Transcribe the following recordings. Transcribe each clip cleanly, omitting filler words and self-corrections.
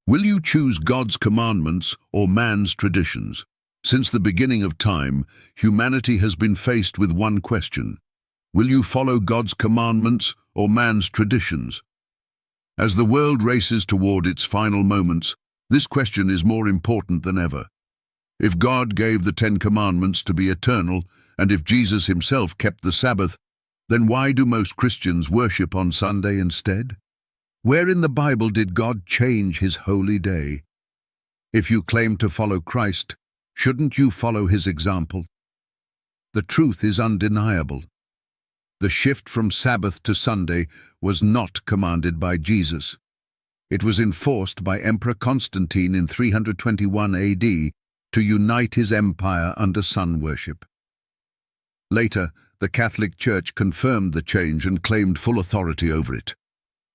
Will you choose God's commandments or man's traditions? Since the beginning of time, humanity has been faced with one question. Will you follow God's commandments or man's traditions? As the world races toward its final moments, this question is more important than ever. If God gave the 10 Commandments to be eternal, and if Jesus himself kept the Sabbath, then why do most Christians worship on Sunday instead? Where in the Bible did God change his holy day? If you claim to follow Christ, shouldn't you follow his example? The truth is undeniable. The shift from Sabbath to Sunday was not commanded by Jesus. It was enforced by Emperor Constantine in 321 AD to unite his empire under sun worship. Later, the Catholic Church confirmed the change and claimed full authority over it.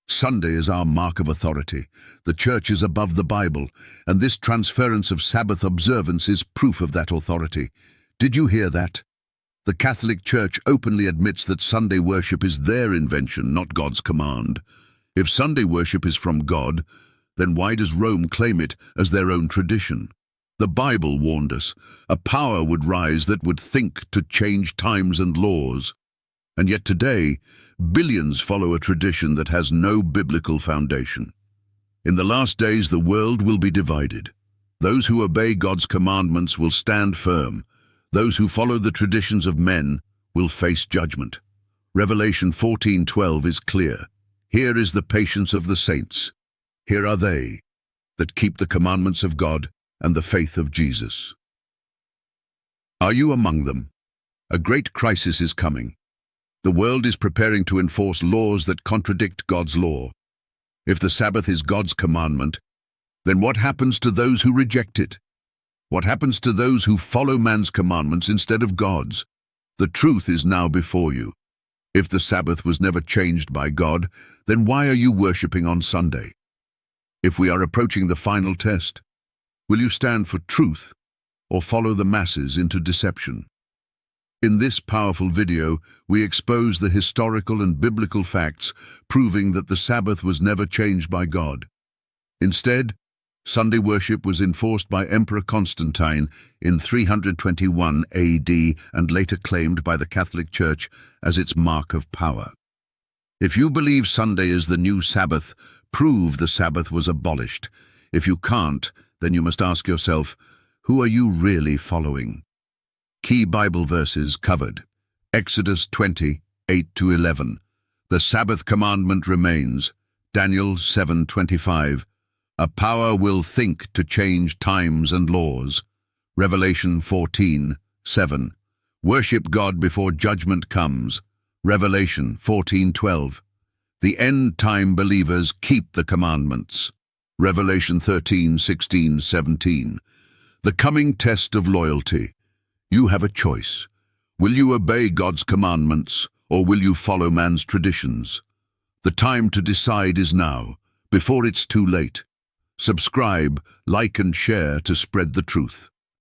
Sunday is our mark of authority. The Church is above the Bible, and this transference of Sabbath observance is proof of that authority. Did you hear that? The Catholic Church openly admits that Sunday worship is their invention, not God's command. If Sunday worship is from God, then why does Rome claim it as their own tradition? The Bible warned us, a power would rise that would think to change times and laws. And yet today, billions follow a tradition that has no biblical foundation. In the last days, the world will be divided. Those who obey God's commandments will stand firm. Those who follow the traditions of men will face judgment. Revelation 14:12 is clear. Here is the patience of the saints. Here are they that keep the commandments of God and the faith of Jesus. Are you among them? A great crisis is coming. The world is preparing to enforce laws that contradict God's law. If the Sabbath is God's commandment, then what happens to those who reject it? What happens to those who follow man's commandments instead of God's? The truth is now before you. If the Sabbath was never changed by God, then why are you worshipping on Sunday? If we are approaching the final test, will you stand for truth or follow the masses into deception? In this powerful video, we expose the historical and biblical facts proving that the Sabbath was never changed by God. Instead, Sunday worship was enforced by Emperor Constantine in 321 AD and later claimed by the Catholic Church as its mark of power. If you believe Sunday is the new Sabbath, prove the Sabbath was abolished. If you can't, then you must ask yourself, who are you really following? Key Bible verses covered. Exodus 20:8-11. The Sabbath commandment remains. Daniel 7:25. A power will think to change times and laws. Revelation 14:7. Worship God before judgment comes. Revelation 14:12. The end-time believers keep the commandments. Revelation 13:16-17. The coming test of loyalty. You have a choice. Will you obey God's commandments, or will you follow man's traditions? The time to decide is now, before it's too late. Subscribe, like and share to spread the truth.